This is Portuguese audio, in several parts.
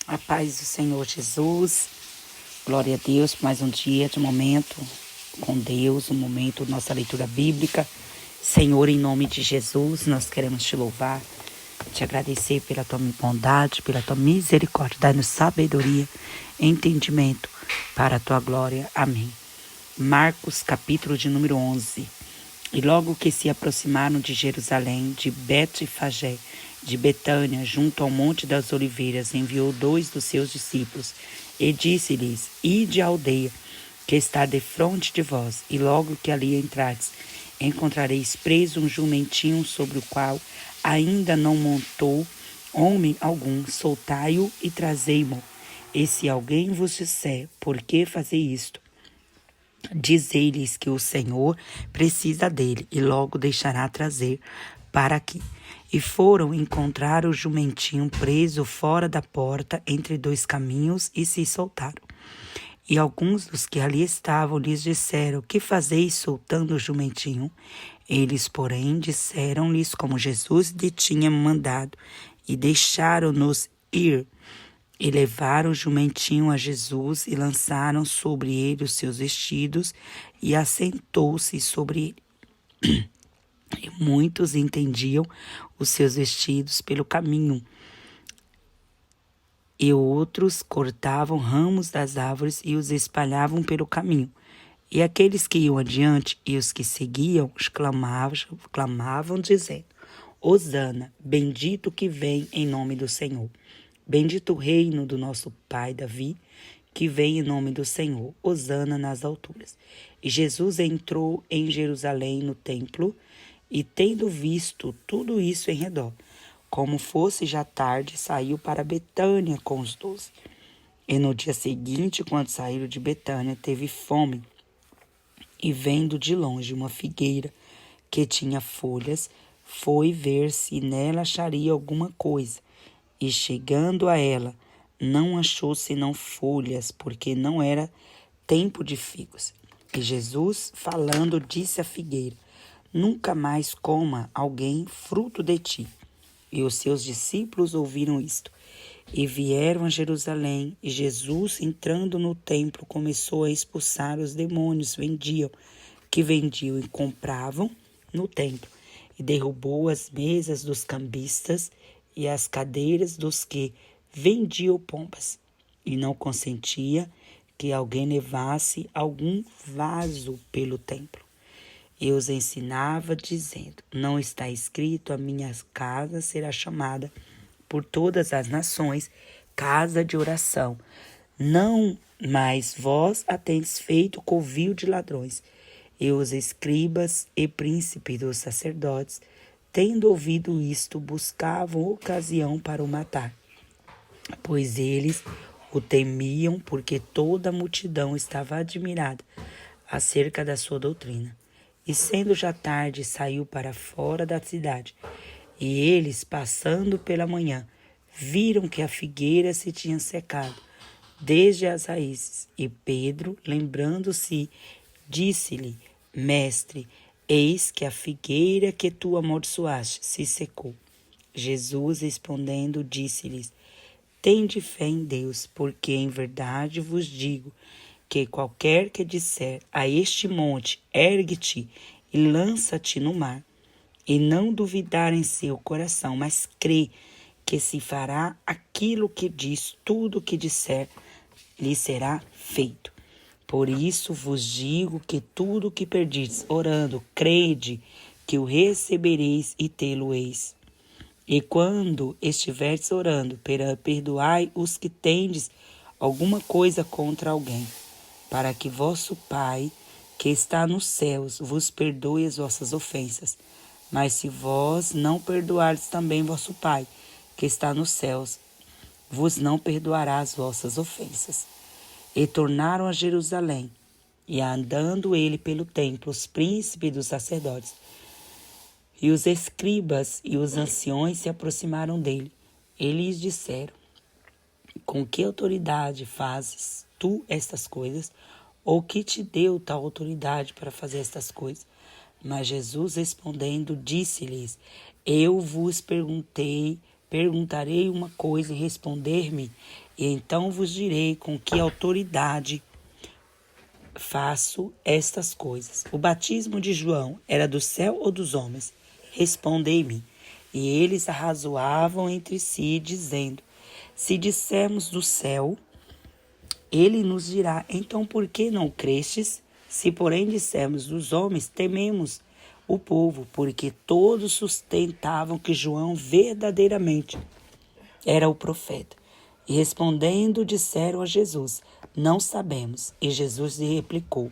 A paz do Senhor Jesus, glória a Deus por mais um dia de momento com Deus, um momento, nossa leitura bíblica. Senhor, em nome de Jesus, nós queremos te louvar, te agradecer pela tua bondade, pela tua misericórdia, dai-nos sabedoria, entendimento para a tua glória. Amém. Marcos, capítulo de número 11. E logo que se aproximaram de Jerusalém, de Betfagé, de Betânia, junto ao Monte das Oliveiras, enviou 2 dos seus discípulos e disse-lhes: Ide à aldeia que está defronte de vós, e logo que ali entrardes, encontrareis preso um jumentinho sobre o qual ainda não montou homem algum, soltai-o e trazei-mo. E se alguém vos disser: Por que fazer isto? Dizei-lhes que o Senhor precisa dele e logo deixará trazer para aqui. E foram encontrar o jumentinho preso fora da porta entre 2 caminhos e se soltaram. E alguns dos que ali estavam lhes disseram: Que fazeis soltando o jumentinho? Eles, porém, disseram-lhes como Jesus lhe tinha mandado e deixaram-nos ir. E levaram o jumentinho a Jesus e lançaram sobre ele os seus vestidos e assentou-se sobre ele. E muitos entendiam os seus vestidos pelo caminho. E outros cortavam ramos das árvores e os espalhavam pelo caminho. E aqueles que iam adiante e os que seguiam clamavam dizendo: Hosana, bendito que vem em nome do Senhor. Bendito o reino do nosso pai Davi, que vem em nome do Senhor. Hosana nas alturas. E Jesus entrou em Jerusalém no templo, e tendo visto tudo isso em redor, como fosse já tarde, saiu para Betânia com os 12. E no dia seguinte, quando saíram de Betânia, teve fome. E vendo de longe uma figueira que tinha folhas, foi ver se nela acharia alguma coisa. E chegando a ela, não achou senão folhas, porque não era tempo de figos. E Jesus, falando, disse à figueira: Nunca mais coma alguém fruto de ti. E os seus discípulos ouviram isto. E vieram a Jerusalém, e Jesus, entrando no templo, começou a expulsar os demônios que vendiam e compravam no templo. E derrubou as mesas dos cambistas e as cadeiras dos que vendiam pombas, e não consentia que alguém levasse algum vaso pelo templo. E os ensinava, dizendo: Não está escrito, a minha casa será chamada por todas as nações casa de oração. Não, mas vós a tendes feito covil de ladrões. E os escribas e príncipes dos sacerdotes, tendo ouvido isto, buscavam ocasião para o matar, pois eles o temiam, porque toda a multidão estava admirada acerca da sua doutrina. E sendo já tarde, saiu para fora da cidade. E eles, passando pela manhã, viram que a figueira se tinha secado desde as raízes. E Pedro, lembrando-se, disse-lhe: Mestre, eis que a figueira que tu amaldiçoaste se secou. Jesus, respondendo, disse-lhes: Tende fé em Deus, porque em verdade vos digo que qualquer que disser a este monte: ergue-te e lança-te no mar, e não duvidar em seu coração, mas crê que se fará aquilo que diz, tudo o que disser lhe será feito. Por isso vos digo que tudo o que perdides orando, crede que o recebereis e tê-lo-eis. E quando estiverdes orando, perdoai os que tendes alguma coisa contra alguém, para que vosso Pai, que está nos céus, vos perdoe as vossas ofensas. Mas se vós não perdoardes também vosso Pai, que está nos céus, vos não perdoará as vossas ofensas. E tornaram a Jerusalém, e andando ele pelo templo, os príncipes dos sacerdotes, e os escribas e os anciões se aproximaram dele. Eles disseram: Com que autoridade fazes tu estas coisas? Ou que te deu tal autoridade para fazer estas coisas? Mas Jesus respondendo, disse-lhes: Eu vos perguntei perguntarei uma coisa e responder-me, e então vos direi com que autoridade faço estas coisas. O batismo de João era do céu ou dos homens? Respondei-me. E eles arrazoavam entre si, dizendo: se dissermos do céu, ele nos dirá: então por que não crestes? Se porém dissermos dos homens, tememos o povo, porque todos sustentavam que João verdadeiramente era o profeta. E respondendo, disseram a Jesus: não sabemos. E Jesus lhe replicou: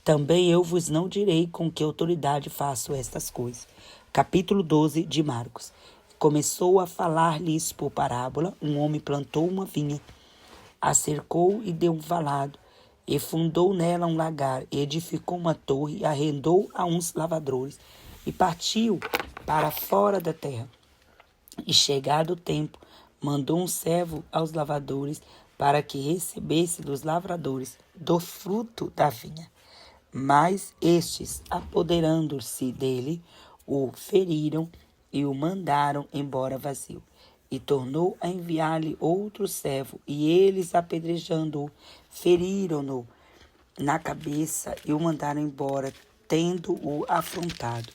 também eu vos não direi com que autoridade faço estas coisas. Capítulo 12 de Marcos. Começou a falar-lhes por parábola: um homem plantou uma vinha, a cercou e deu um valado, e fundou nela um lagar, e edificou uma torre, e arrendou a uns lavradores, e partiu para fora da terra. E chegado o tempo, mandou um servo aos lavradores para que recebesse dos lavradores do fruto da vinha. Mas estes, apoderando-se dele, o feriram e o mandaram embora vazio. E tornou a enviar-lhe outro servo, e eles, apedrejando-o, feriram-no na cabeça e o mandaram embora, tendo-o afrontado.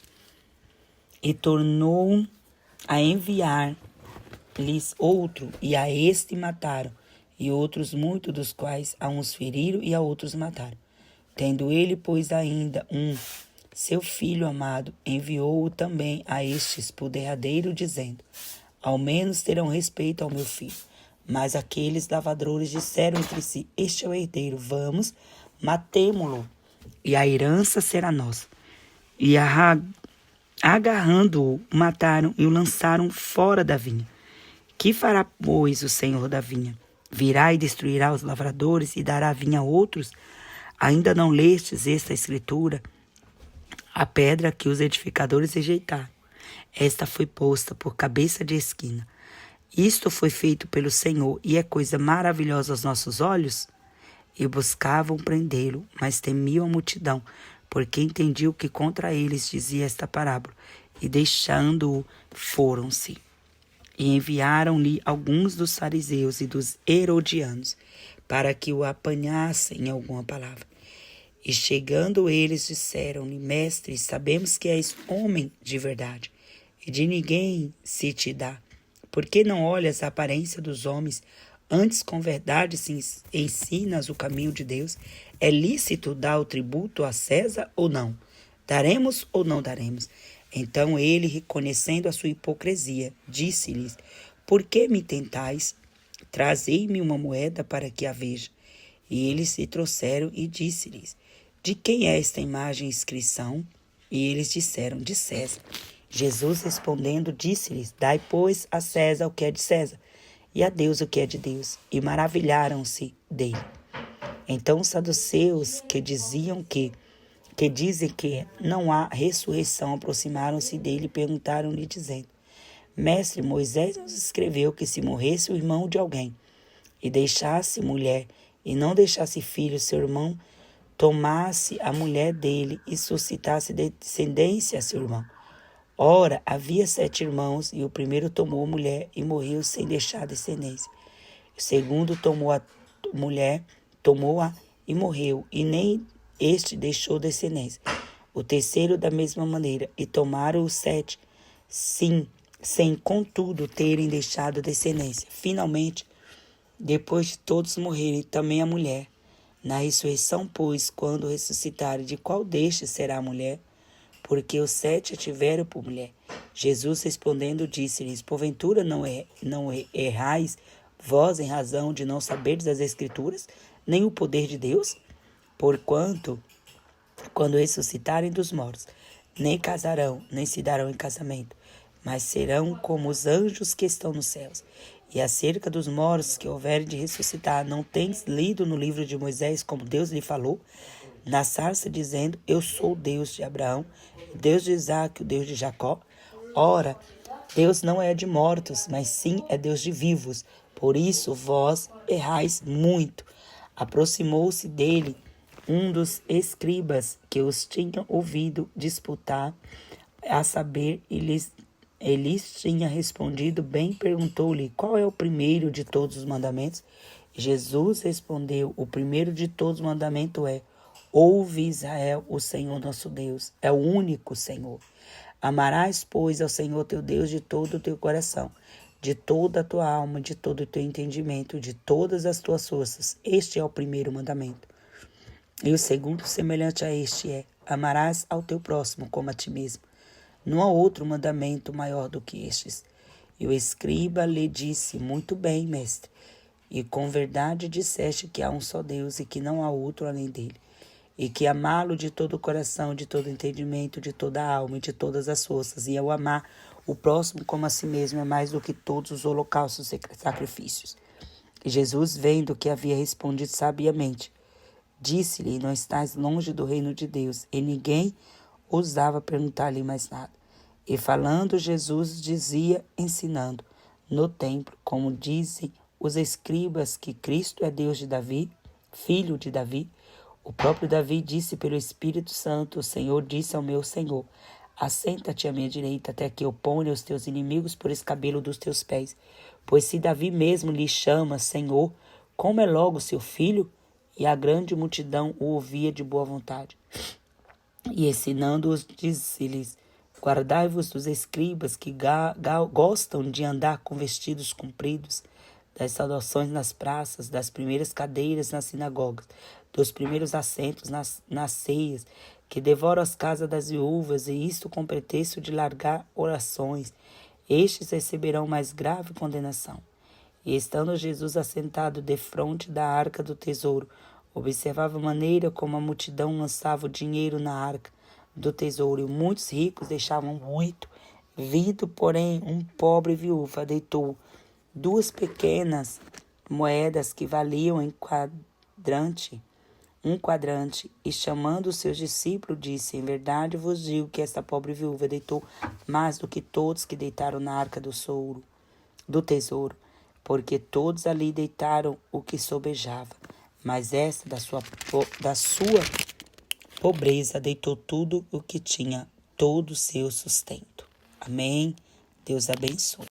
E tornou a enviar-lhes outro, e a este mataram, e outros muitos, dos quais a uns feriram e a outros mataram. Tendo ele, pois, ainda seu filho amado, enviou-o também a estes por derradeiro, dizendo: ao menos terão respeito ao meu filho. Mas aqueles lavradores disseram entre si: este é o herdeiro, vamos, matemo-lo, e a herança será nossa. E agarrando-o, mataram e o lançaram fora da vinha. Que fará, pois, o senhor da vinha? Virá e destruirá os lavradores e dará a vinha a outros? Ainda não lestes esta escritura? A pedra que os edificadores rejeitaram, esta foi posta por cabeça de esquina. Isto foi feito pelo Senhor, e é coisa maravilhosa aos nossos olhos? E buscavam prendê-lo, mas temiam a multidão, porque entendiam que contra eles dizia esta parábola, e deixando-o, foram-se. E enviaram-lhe alguns dos fariseus e dos herodianos, para que o apanhassem em alguma palavra. E chegando eles, disseram-lhe: mestre, sabemos que és homem de verdade, e de ninguém se te dá. Por que não olhas a aparência dos homens, antes com verdade ensinas o caminho de Deus? É lícito dar o tributo a César ou não? Daremos ou não daremos? Então ele, reconhecendo a sua hipocrisia, disse-lhes: por que me tentais? Trazei-me uma moeda para que a veja. E eles se trouxeram e disse-lhes: de quem é esta imagem e inscrição? E eles disseram: de César. Jesus respondendo disse-lhes: dai, pois, a César o que é de César, e a Deus o que é de Deus. E maravilharam-se dele. Então os saduceus, que dizem que não há ressurreição, aproximaram-se dele e perguntaram-lhe, dizendo: mestre, Moisés nos escreveu que se morresse o irmão de alguém, e deixasse mulher, e não deixasse filho, seu irmão tomasse a mulher dele e suscitasse descendência a seu irmão. Ora, havia 7 irmãos, e o primeiro tomou a mulher e morreu sem deixar descendência. O segundo tomou a mulher, tomou-a e morreu, e nem este deixou descendência. O terceiro da mesma maneira, e tomaram os 7, sim, sem contudo terem deixado descendência. Finalmente, depois de todos morrerem, também a mulher. Na ressurreição, pois, quando ressuscitarem, de qual destes será a mulher? Porque os 7 a tiveram por mulher. Jesus respondendo disse-lhes: porventura não errais vós em razão de não saberdes as Escrituras, nem o poder de Deus? Porquanto, quando ressuscitarem dos mortos, nem casarão, nem se darão em casamento, mas serão como os anjos que estão nos céus. E acerca dos mortos que houverem de ressuscitar, não tens lido no livro de Moisés como Deus lhe falou, na sarça, dizendo: eu sou o Deus de Abraão, o Deus de Isaque, o Deus de Jacó? Ora, Deus não é de mortos, mas sim é Deus de vivos. Por isso vós errais muito. Aproximou-se dele um dos escribas que os tinham ouvido disputar, a saber, e lhes Ele tinha respondido bem, perguntou-lhe: qual é o primeiro de todos os mandamentos? Jesus respondeu: o primeiro de todos os mandamentos é: ouve, Israel, o Senhor nosso Deus é o único Senhor. Amarás, pois, ao Senhor teu Deus de todo o teu coração, de toda a tua alma, de todo o teu entendimento, de todas as tuas forças. Este é o primeiro mandamento. E o segundo, semelhante a este, é: amarás ao teu próximo como a ti mesmo. Não há outro mandamento maior do que estes. E o escriba lhe disse: muito bem, mestre, e com verdade disseste que há um só Deus e que não há outro além dele, e que amá-lo de todo o coração, de todo o entendimento, de toda a alma e de todas as forças, e ao amar o próximo como a si mesmo é mais do que todos os holocaustos e sacrifícios. E Jesus, vendo que havia respondido sabiamente, disse-lhe: não estás longe do reino de Deus. E ninguém ousava perguntar-lhe mais nada. E falando, Jesus dizia, ensinando no templo, como dizem os escribas, que Cristo é Deus de Davi, filho de Davi. O próprio Davi disse pelo Espírito Santo: o Senhor disse ao meu Senhor: assenta-te à minha direita, até que eu ponha os teus inimigos por escabelo dos teus pés. Pois se Davi mesmo lhe chama Senhor, como é logo seu filho? E a grande multidão o ouvia de boa vontade. E ensinando-os, disse-lhes: guardai-vos dos escribas que gostam de andar com vestidos compridos, das saudações nas praças, das primeiras cadeiras nas sinagogas, dos primeiros assentos nas ceias, que devoram as casas das viúvas, e isto com pretexto de largar orações. Estes receberão mais grave condenação. E estando Jesus assentado defronte da arca do tesouro, observava a maneira como a multidão lançava o dinheiro na arca do tesouro, e muitos ricos deixavam muito. Vindo, porém, um pobre viúva deitou 2 pequenas moedas que valiam um quadrante, e chamando os seus discípulos, disse: em verdade vos digo que esta pobre viúva deitou mais do que todos que deitaram na arca do tesouro, porque todos ali deitaram o que sobejava, mas esta da sua pobreza deitou tudo o que tinha, todo o seu sustento. Amém. Deus abençoe.